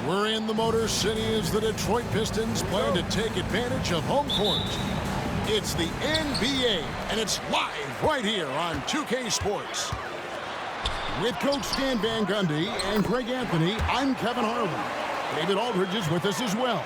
We're in the Motor City as the Detroit Pistons plan to take advantage of home court. It's the NBA, and it's live right here on 2K Sports. With Coach Stan Van Gundy and Greg Anthony, I'm Kevin Harlan. David Aldridge is with us as well.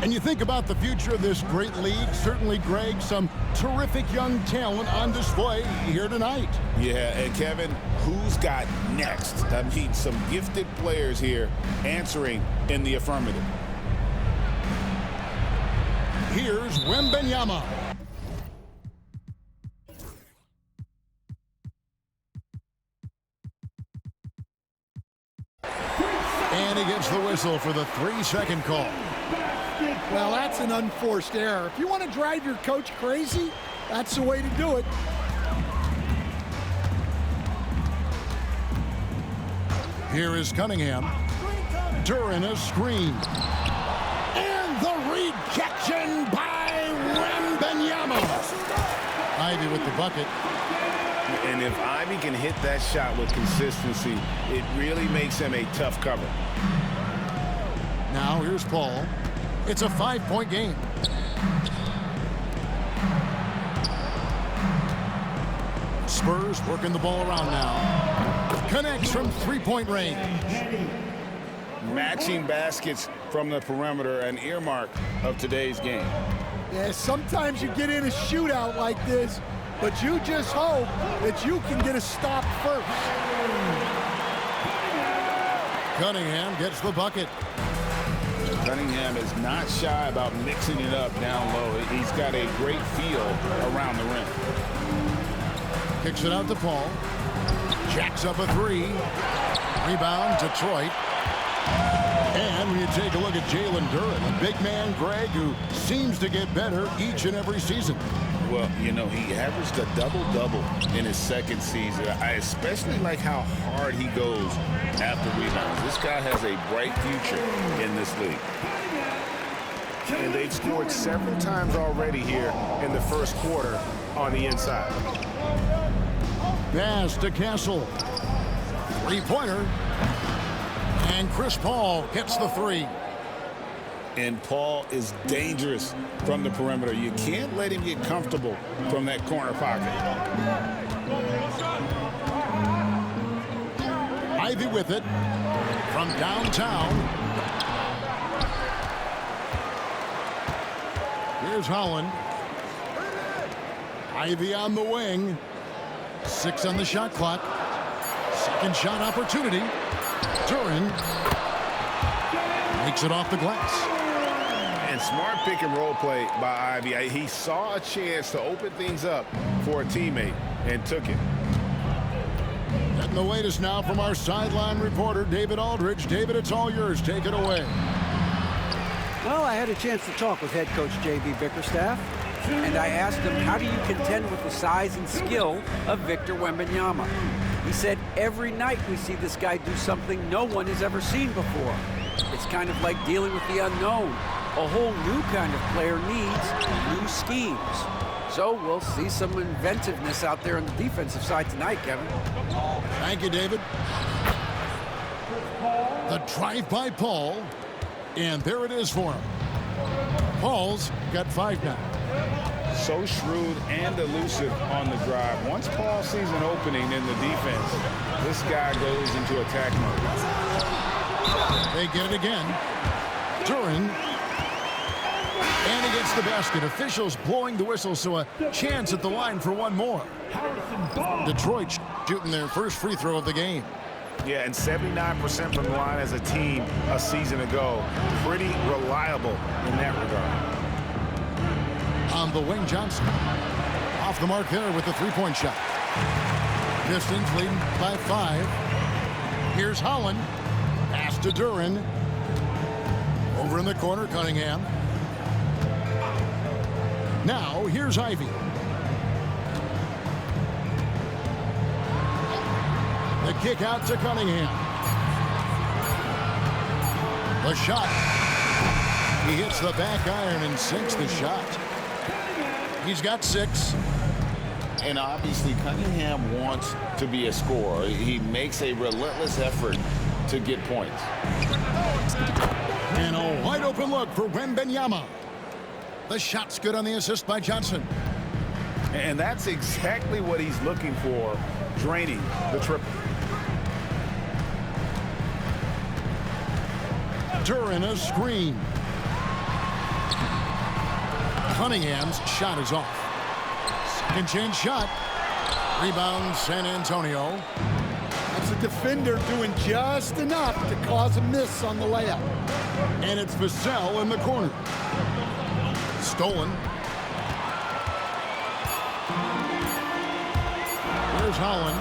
And you think about the future of this great league, certainly, Greg, some terrific young talent on display here tonight. Yeah, and Kevin, who's got next? I mean, some gifted players here answering in the affirmative. Here's Wembanyama. And he gets the whistle for the 3-second call. Well, that's an unforced error. If you want to drive your coach crazy, that's the way to do it. Here is Cunningham. During a screen. And the rejection by Wembanyama. Ivy with the bucket. And if Ivy can hit that shot with consistency, it really makes him a tough cover. Now here's Paul. It's a 5-point game. Spurs working the ball around now. Connects from 3-point range. Matching baskets from the perimeter, an earmark of today's game. Yeah, sometimes you get in a shootout like this, but you just hope that you can get a stop first. Cunningham gets the bucket. Cunningham is not shy about mixing it up down low. He's got a great feel around the rim. Kicks it out to Paul. Jacks up a 3. Rebound, Detroit. And when you take a look at Jalen Duren, a big man, Greg, who seems to get better each and every season. Well, you know, he averaged a double-double in his second season. I especially like how hard he goes after rebounds. This guy has a bright future in this league. And they've scored several times already here in the first quarter on the inside. Pass to Castle. 3-pointer. And Chris Paul gets the 3. And Paul is dangerous from the perimeter. You can't let him get comfortable from that corner pocket. Ivy with it from downtown. Here's Holland. Ivy on the wing. 6 on the shot clock. Second shot opportunity. Duren makes it off the glass. And smart pick and roll play by Ivy. He saw a chance to open things up for a teammate and took it. Getting the latest now from our sideline reporter, David Aldridge. David, it's all yours. Take it away. Well, I had a chance to talk with head coach J.B. Bickerstaff, and I asked him, how do you contend with the size and skill of Victor Wembanyama? He said, every night we see this guy do something no one has ever seen before. It's kind of like dealing with the unknown. A whole new kind of player needs new schemes. So we'll see some inventiveness out there on the defensive side tonight, Kevin. Thank you, David. The drive by Paul, and there it is for him. Paul's got 5 now. So shrewd and elusive on the drive. Once Paul sees an opening in the defense, this guy goes into attack mode. They get it again. Duren. And he gets the basket. Officials blowing the whistle, so a chance at the line for one more. Detroit shooting their first free throw of the game. Yeah, and 79% from the line as a team a season ago. Pretty reliable in that regard. On the wing, Johnson. Off the mark there with the 3-point shot. Pistons leading by 5. Here's Holland. Pass to Duren. Over in the corner, Cunningham. Now, here's Ivy. The kick out to Cunningham. The shot. He hits the back iron and sinks the shot. He's got 6. And obviously, Cunningham wants to be a scorer. He makes a relentless effort to get points. And a wide open look for Wembanyama. The shot's good on the assist by Johnson. And that's exactly what he's looking for, draining the triple. During a screen. Cunningham's shot is off. Second chance shot. Rebound San Antonio. That's a defender doing just enough to cause a miss on the layup. And it's Vassell in the corner. Stolen. Here's Holland.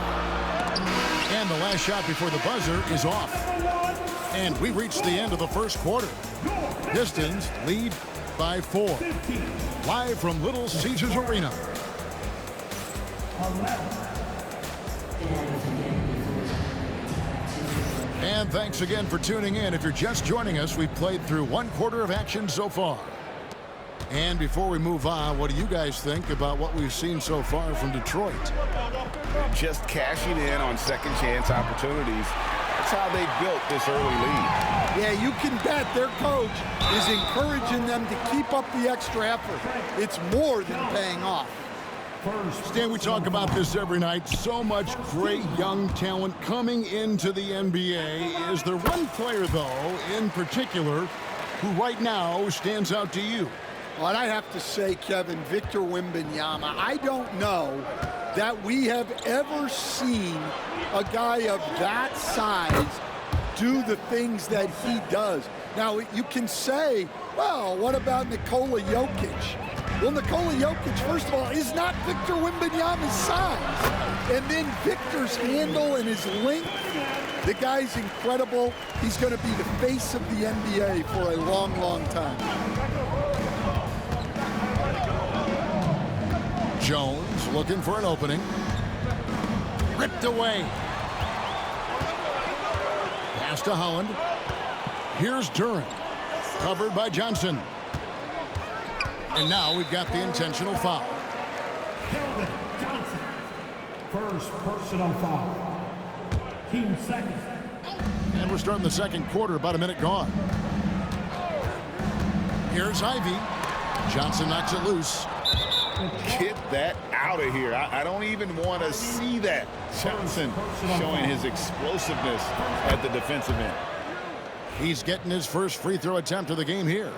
And the last shot before the buzzer is off. And we reached the end of the first quarter. Pistons lead by 4. Live from Little Caesars Arena. And thanks again for tuning in. If you're just joining us, we've played through one quarter of action so far. And before we move on, what do you guys think about what we've seen so far from Detroit? Just cashing in on second chance opportunities. That's how they built this early lead. Yeah, you can bet their coach is encouraging them to keep up the extra effort. It's more than paying off. Stan, we talk about this every night. So much great young talent coming into the NBA. Is there one player, though, in particular, who right now stands out to you? Well, I have to say, Kevin, Victor Wembanyama, I don't know that we have ever seen a guy of that size do the things that he does. Now, you can say, well, what about Nikola Jokic? Well, Nikola Jokic, first of all, is not Victor Wembanyama's size. And then Victor's handle and his length, the guy's incredible. He's going to be the face of the NBA for a long, long time. Jones looking for an opening. Ripped away. Pass to Holland. Here's Durant. Covered by Johnson. And now we've got the intentional foul. Johnson. First personal foul. Team second. And we're starting the second quarter, about a minute gone. Here's Ivy. Johnson knocks it loose. Get that out of here. I don't even want to see that. Johnson showing his explosiveness at the defensive end. He's getting his first free throw attempt of the game here.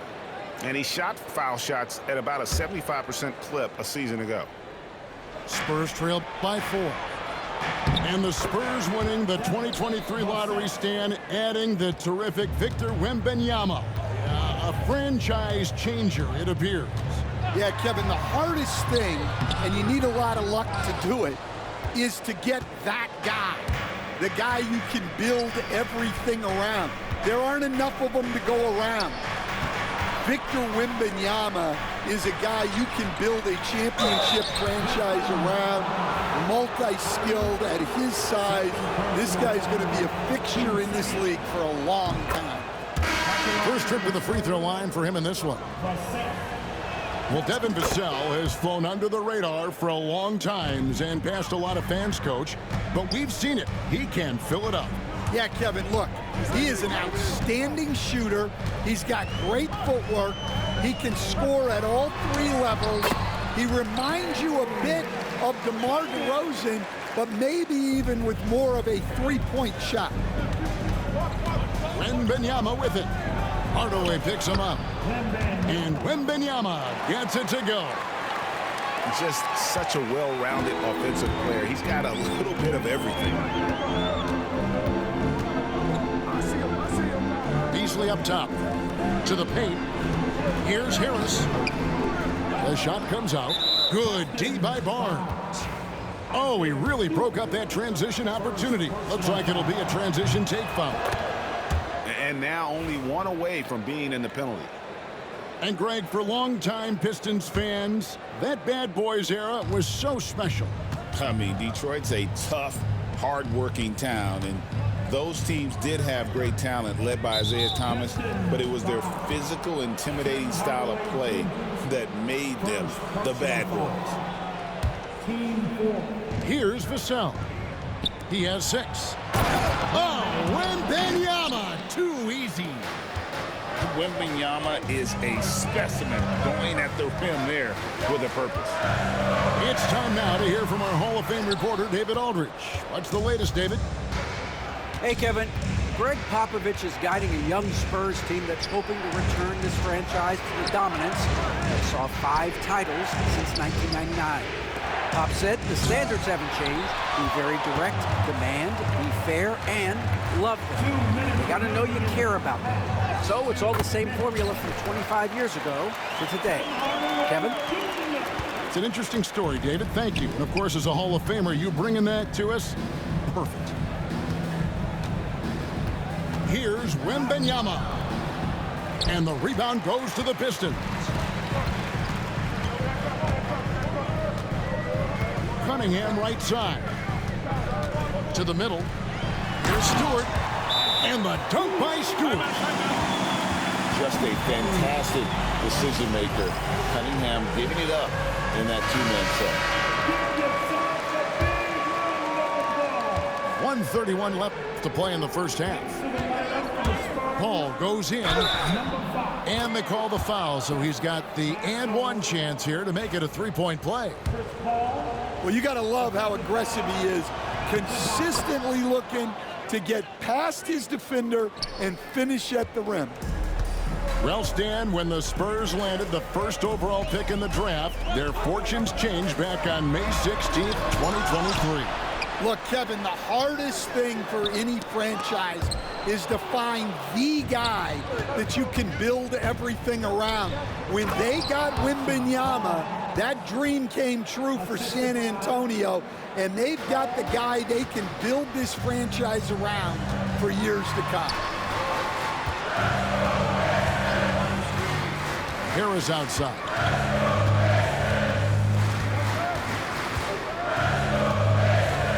And he shot foul shots at about a 75% clip a season ago. Spurs trail by 4. And the Spurs winning the 2023 lottery, stand, adding the terrific Victor Wembanyama. A franchise changer, it appears. Yeah, Kevin, the hardest thing, and you need a lot of luck to do it, is to get that guy. The guy you can build everything around. There aren't enough of them to go around. Victor Wembanyama is a guy you can build a championship franchise around, multi-skilled at his size. This guy's going to be a fixture in this league for a long time. First trip to the free throw line for him in this one. Well, Devin Vassell has flown under the radar for a long time and passed a lot of fans, Coach, but we've seen it. He can fill it up. Yeah, Kevin, look, he is an outstanding shooter. He's got great footwork. He can score at all 3 levels. He reminds you a bit of DeMar DeRozan, but maybe even with more of a 3-point shot. Wembanyama with it. Hardaway picks him up. And Wembanyama gets it to go. Just such a well-rounded offensive player. He's got a little bit of everything. Beasley up top. To the paint. Here's Harris. The shot comes out. Good D by Barnes. Oh, he really broke up that transition opportunity. Looks like it'll be a transition take foul. And now only one away from being in the penalty. And Greg, for longtime Pistons fans, that bad boys era was so special. I mean, Detroit's a tough, hard-working town, and those teams did have great talent led by Isaiah Thomas, but it was their physical, intimidating style of play that made them the bad boys. Team 4. Here's Vassell. He has 6. Oh, Wembanyama, too easy. Wembanyama is a specimen going at the rim there with a purpose. It's time now to hear from our Hall of Fame reporter, David Aldridge. What's the latest, David? Hey, Kevin. Greg Popovich is guiding a young Spurs team that's hoping to return this franchise to the dominance that saw 5 titles since 1999. Pop said the standards haven't changed. Be very direct, demand, be fair, and love them. You got to know you care about them. So it's all the same formula from 25 years ago to today. Kevin? It's an interesting story, David. Thank you. And, of course, as a Hall of Famer, you bringing that to us? Perfect. Here's Wembanyama. And the rebound goes to the Pistons. Cunningham right side. To the middle. Here's Stewart. And the dunk by Stewart. Just a fantastic decision maker. Cunningham giving it up in that 2-man set. 1:31 left to play in the first half. Paul goes in, and they call the foul, so he's got the and one chance here to make it a 3-point play. Well, you got to love how aggressive he is, consistently looking to get past his defender and finish at the rim. Well, Stan, when the Spurs landed the first overall pick in the draft, their fortunes changed back on May 16th, 2023. Look, Kevin, the hardest thing for any franchise is to find the guy that you can build everything around. When they got Wembanyama, that dream came true for San Antonio, and they've got the guy they can build this franchise around for years to come. Harris outside.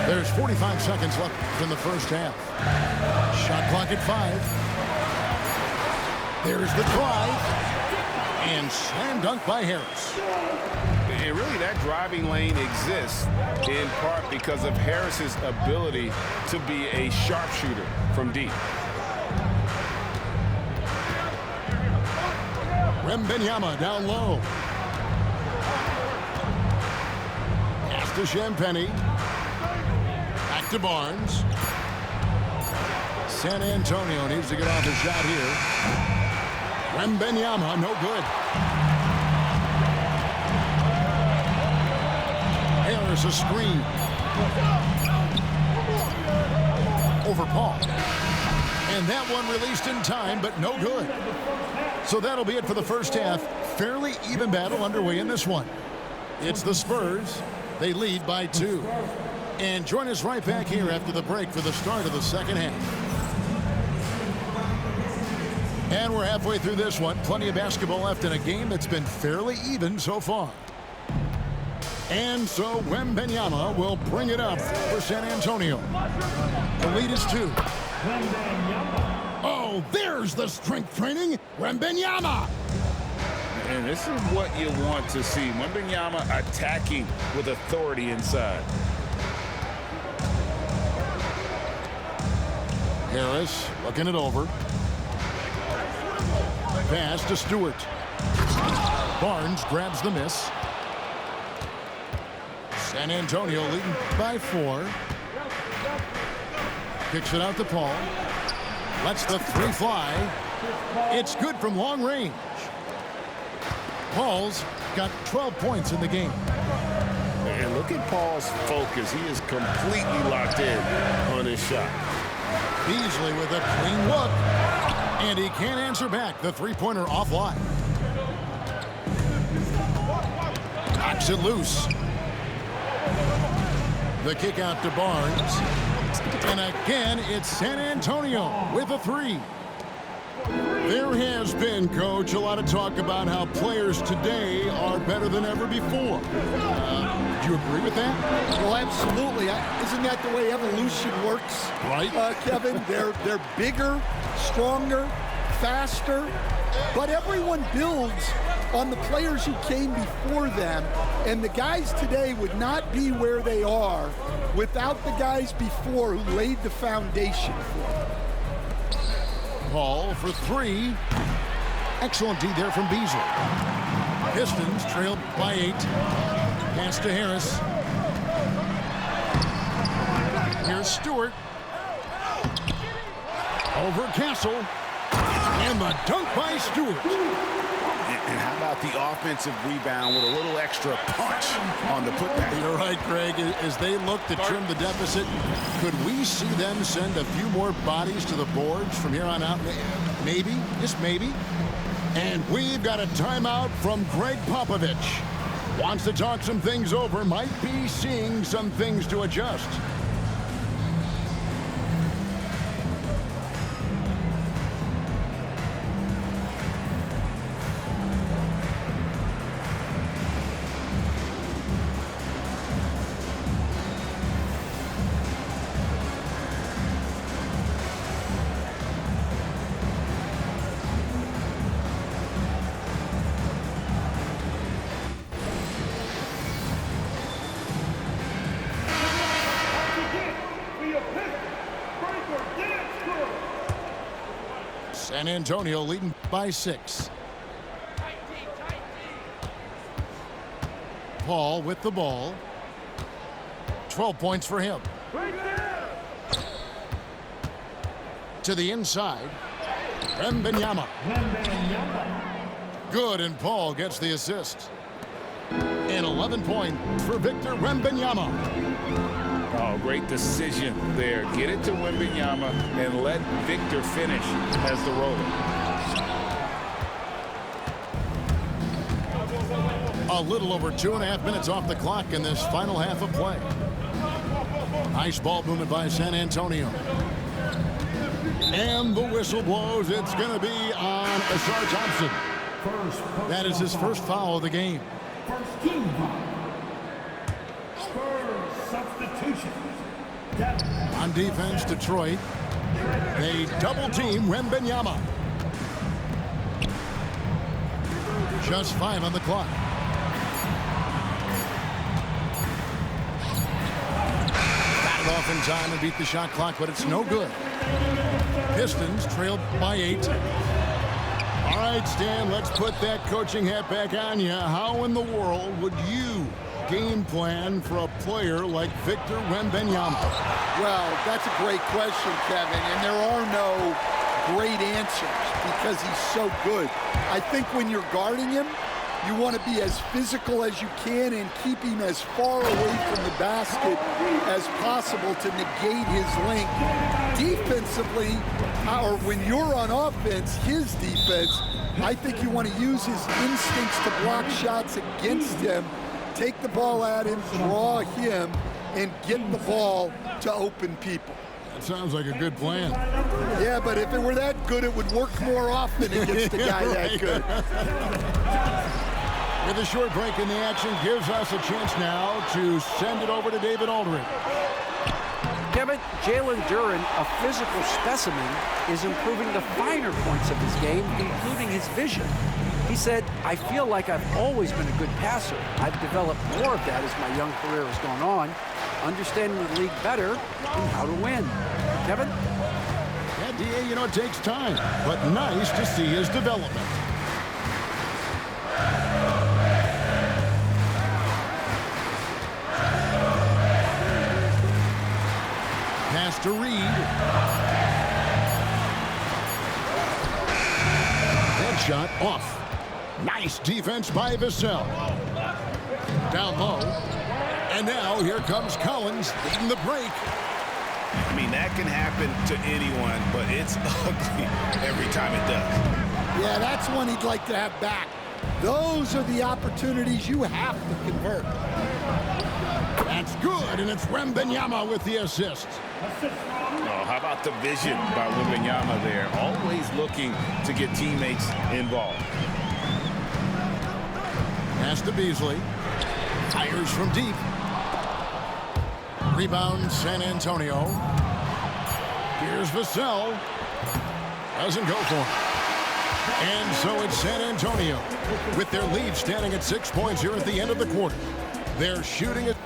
There's 45 seconds left in the first half. Shot clock at 5. There's the drive. And slam dunk by Harris. And really, that driving lane exists in part because of Harris's ability to be a sharpshooter from deep. Wembanyama down low. Pass to Champagny. Back to Barnes. San Antonio needs to get off a shot here. Wembanyama, no good. Harris a screen. Over Paul. And that one released in time, but no good. So that'll be it for the first half. Fairly even battle underway in this one. It's the Spurs. They lead by 2. And join us right back here after the break for the start of the second half. And we're halfway through this one. Plenty of basketball left in a game that's been fairly even so far. And so Wembanyama will bring it up for San Antonio. The lead is 2. Oh, there's the strength training. Wembanyama. And this is what you want to see. Wembanyama attacking with authority inside. Harris looking it over. Pass to Stewart. Barnes grabs the miss. San Antonio leading by 4. Kicks it out to Paul. Lets the 3 fly. It's good from long range. Paul's got 12 points in the game. And look at Paul's focus. He is completely locked in on his shot. Beasley with a clean look. And he can't answer back. The three-pointer offline. Knocks it loose. The kick out to Barnes. And again, it's San Antonio with a 3. There has been, Coach, a lot of talk about how players today are better than ever before. Do you agree with that? Well, absolutely. Isn't that the way evolution works? Right. Kevin, they're bigger, stronger, faster, but everyone builds on the players who came before them, and the guys today would not be where they are without the guys before who laid the foundation for them. Paul for three. Excellent D there from Beasley. Pistons trailed by 8. Pass to Harris. Here's Stewart. Over Castle. And the dunk by Stewart. And how about the offensive rebound with a little extra punch on the putback? You're right, Greg. As they look to trim the deficit, could we see them send a few more bodies to the boards from here on out? Maybe, just maybe. And we've got a timeout from Greg Popovich. Wants to talk some things over, might be seeing some things to adjust. San Antonio leading by 6. Paul with the ball. 12 points for him. To the inside. Wembanyama. Good, and Paul gets the assist. And 11 points for Victor Wembanyama. Oh, great decision there. Get it to Wembanyama and let Victor finish as the roller. A little over 2.5 minutes off the clock in this final half of play. Nice ball movement by San Antonio. And the whistle blows. It's going to be on Asar Thompson. That is his first foul of the game. First team foul. Spurs substitution. On defense, Detroit. They double team Wembanyama. Just 5 on the clock. Got it off in time and beat the shot clock, but it's no good. Pistons trailed by 8. All right, Stan, let's put that coaching hat back on you. How in the world would you game plan for a player like Victor Wembanyama? Well, that's a great question, Kevin, and there are no great answers because he's so good. I think when you're guarding him, you want to be as physical as you can and keep him as far away from the basket as possible to negate his length. Defensively, or when you're on offense, his defense, I think you want to use his instincts to block shots against him, take the ball at him, draw him, and get the ball to open people. That sounds like a good plan. Yeah, but if it were that good, it would work more often against a guy that good. With a short break in the action, gives us a chance now to send it over to David Aldridge. Kevin, Jalen Duren, a physical specimen, is improving the finer points of his game, including his vision. He said, I feel like I've always been a good passer. I've developed more of that as my young career has gone on, understanding the league better and how to win. Kevin? Yeah, D.A., you know, it takes time, but nice to see his development. Pass to Reed. Headshot off. Nice defense by Vassell. Down low. And now here comes Collins leading the break. I mean, that can happen to anyone, but it's ugly every time it does. Yeah, that's one he'd like to have back. Those are the opportunities you have to convert. That's good, and it's Wembanyama with the assist. Oh, how about the vision by Wembanyama there? Always looking to get teammates involved. Pass to Beasley. Fires from deep. Rebound, San Antonio. Here's Vassell. Doesn't go for him. And so it's San Antonio with their lead standing at 6 points here at the end of the quarter. They're shooting it.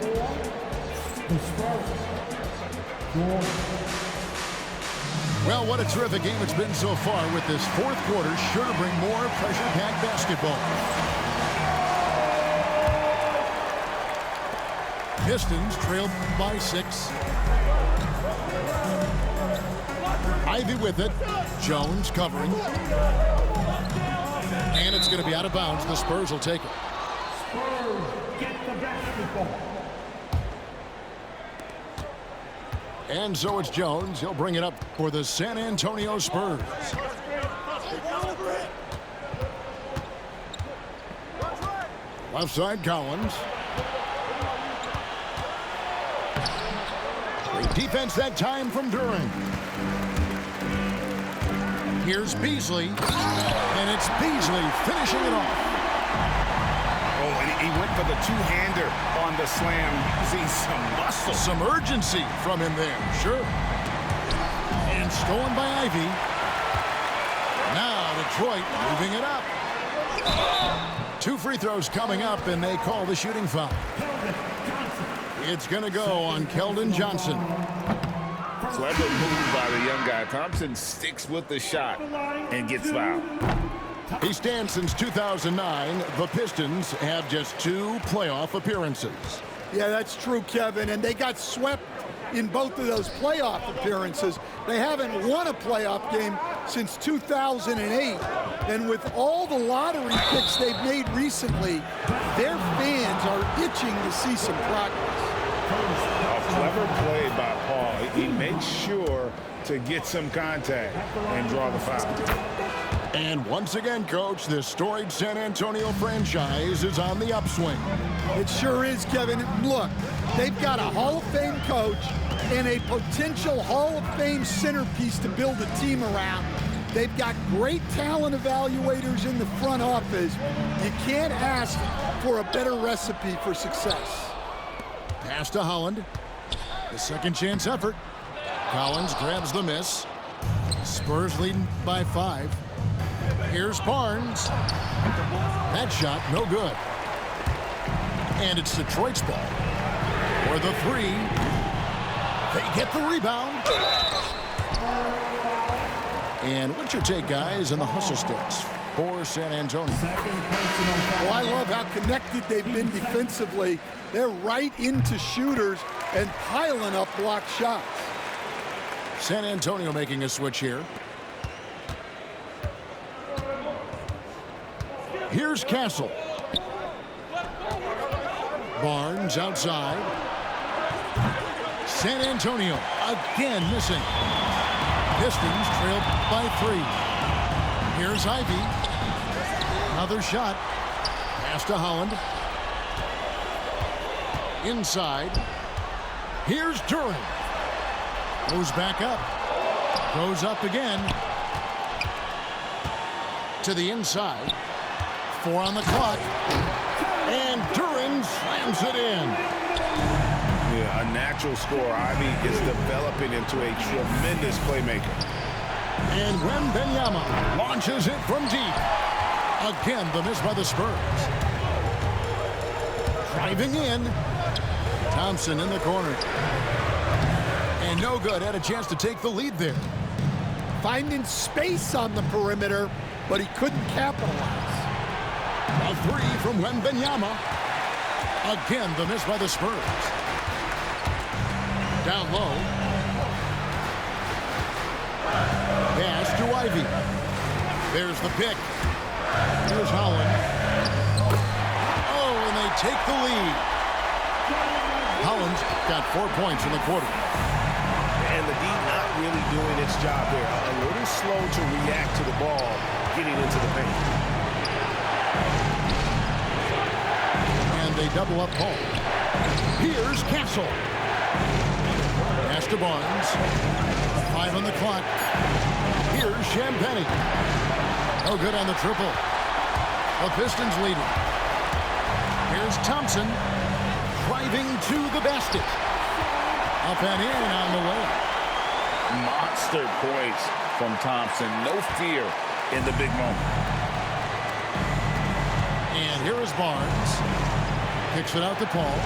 Well, what a terrific game it's been so far, with this fourth quarter sure to bring more pressure-packed basketball. Pistons trail by 6. Ivy with it. Jones covering. And it's going to be out of bounds. The Spurs will take it. Spurs get the basketball. And so it's Jones. He'll bring it up for the San Antonio Spurs. Left side, Collins. Great defense that time from Duran. Here's Beasley. And it's Beasley finishing it off. Oh, and he went for the two-hander on the slam. See some muscle. Some urgency from him there, sure. And stolen by Ivy. Now Detroit moving it up. 2 free throws coming up, and they call the shooting foul. It's going to go on Keldon Johnson. Clever move by the young guy. Thompson sticks with the shot and gets fouled. He stands since 2009. The Pistons have just 2 playoff appearances. Yeah, that's true, Kevin, and they got swept in both of those playoff appearances. They haven't won a playoff game since 2008, and with all the lottery picks they've made recently, their fans are itching to see some progress. A clever play by Paul. He makes sure to get some contact and draw the foul. And once again, Coach, this storied San Antonio franchise is on the upswing. It sure is, Kevin. Look, they've got a Hall of Fame coach and a potential Hall of Fame centerpiece to build a team around. They've got great talent evaluators in the front office. You can't ask for a better recipe for success. Pass to Holland. The second chance effort. Collins grabs the miss. Spurs leading by 5. Here's Barnes. That shot, no good. And it's Detroit's ball. For the 3. They get the rebound. And what's your take, guys, on the hustle sticks for San Antonio? Well, I love how connected they've been defensively. They're right into shooters and piling up blocked shots. San Antonio making a switch here. Here's Castle. Barnes outside. San Antonio again missing. Pistons trailed by 3. Here's Ivy. Another shot. Pass to Holland. Inside. Here's Duran. Goes back up. Goes up again. To the inside. 4 on the clock. And Duran slams it in. Yeah, a natural scorer. Ivy is developing into a tremendous playmaker. And Wembanyama launches it from deep. Again, the miss by the Spurs. Driving in. Thompson in the corner. And no good. Had a chance to take the lead there. Finding space on the perimeter, but he couldn't capitalize. A 3 from Wembanyama. Again, the miss by the Spurs. Down low. Pass to Ivy. There's the pick. Here's Holland. Oh, and they take the lead. Holland's got 4 points in the quarter. And the D not really doing its job there. A little slow to react to the ball getting into the paint. And they double up Paul. Here's Castle. Pass to Barnes. 5 on the clock. Here's Champagnie. No good on the triple. The Pistons leading. Here's Thompson. Driving to the basket. Up and in on the way. Monster points from Thompson. No fear in the big moment. And here is Barnes. Kicks it out to Paul.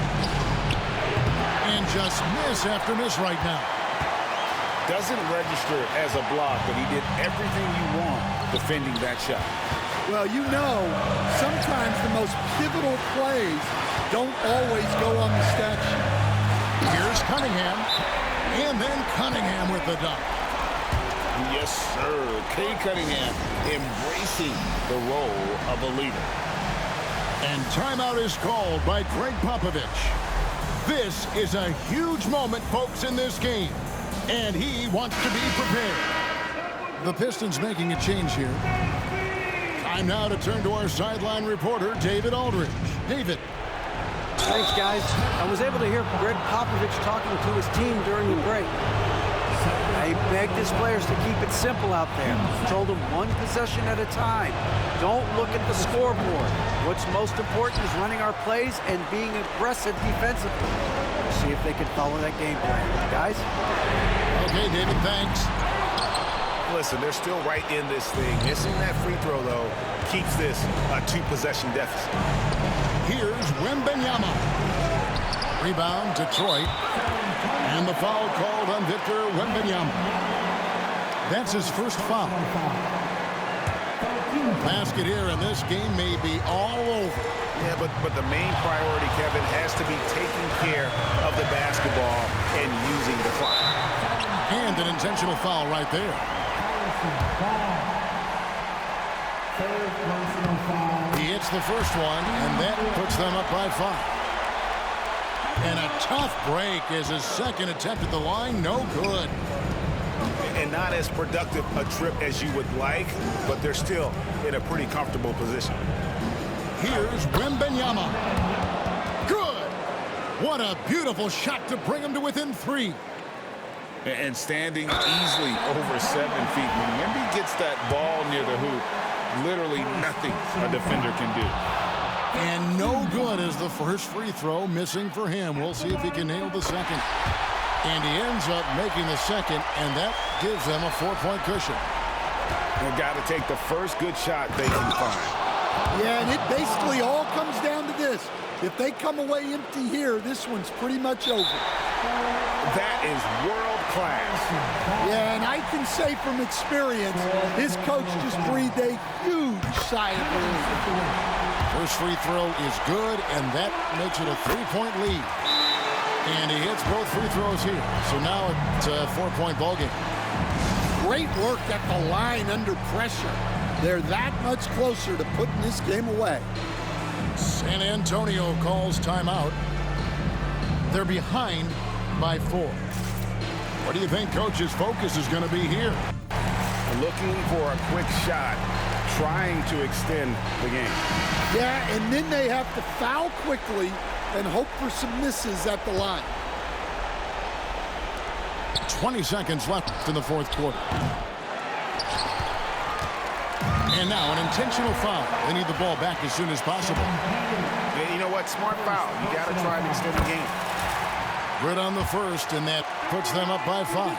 And just miss after miss right now. Doesn't register as a block, but he did everything you want defending that shot. Well, you know, sometimes the most pivotal plays don't always go on the stat sheet. Here's Cunningham. And then Cunningham with the dunk. Yes, sir. Kay Cunningham embracing the role of a leader. And timeout is called by Greg Popovich. This is a huge moment, folks, in this game. And he wants to be prepared. The Pistons making a change here. Time now to turn to our sideline reporter, David Aldridge. David. Thanks, guys. I was able to hear Greg Popovich talking to his team during the break. He begged his players to keep it simple out there. Told them one possession at a time. Don't look at the scoreboard. What's most important is running our plays and being aggressive defensively. We'll see if they can follow that game plan. Guys? Okay, David, thanks. Listen, they're still right in this thing. Missing that free throw, though, keeps this a two-possession deficit. Here's Wembanyama. Rebound, Detroit. And the foul called on Victor Wembanyama. That's his first foul. Basket here, and this game may be all over. Yeah, but the main priority, Kevin, has to be taking care of the basketball and using the clock. And an intentional foul right there. He hits the first one, and that puts them up by 5. And a tough break as his second attempt at the line, no good. And not as productive a trip as you would like, but they're still in a pretty comfortable position. Here's Wembanyama. Good! What a beautiful shot to bring him to within 3. And standing easily over 7 feet. When Wemby gets that ball near the hoop, literally nothing a defender can do. And no good as the first free throw missing for him. We'll see if he can nail the second. And he ends up making the second, and that gives them a 4-point cushion. They've got to take the first good shot they can find. Yeah, and it basically all comes down to this. If they come away empty here, this one's pretty much over. That is world class. Yeah, and I can say from experience, his coach just breathed a huge sigh of relief. First free throw is good, and that makes it a 3-point lead. And he hits both free throws here. So now it's a 4-point ballgame. Great work at the line under pressure. They're that much closer to putting this game away. San Antonio calls timeout. They're behind by 4. What do you think Coach's focus is going to be here? Looking for a quick shot, trying to extend the game. Yeah, and then they have to foul quickly and hope for some misses at the line. 20 seconds left in the fourth quarter. And now an intentional foul. They need the ball back as soon as possible. Yeah, you know what? Smart foul. You got to try to extend the game. Good on the first, and that puts them up by 5.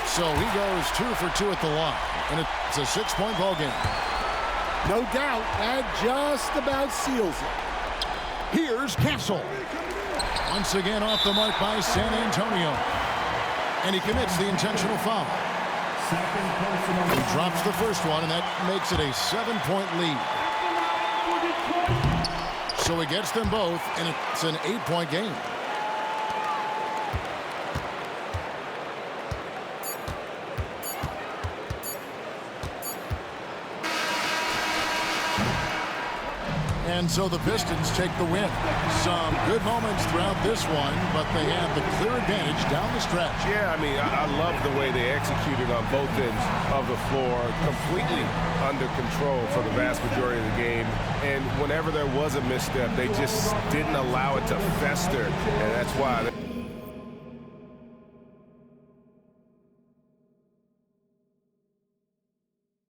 So he goes 2 for 2 at the line, and it's a 6-point ball game. No doubt, that just about seals it. Here's Castle. Once again off the mark by San Antonio. And he commits the intentional foul. He drops the first one, and that makes it a 7-point lead. So he gets them both, and it's an 8-point game. And so the Pistons take the win. Some good moments throughout this one, but they have the clear advantage down the stretch. Yeah, I mean, I love the way they executed on both ends of the floor, completely under control for the vast majority of the game. And whenever there was a misstep, they just didn't allow it to fester, and that's why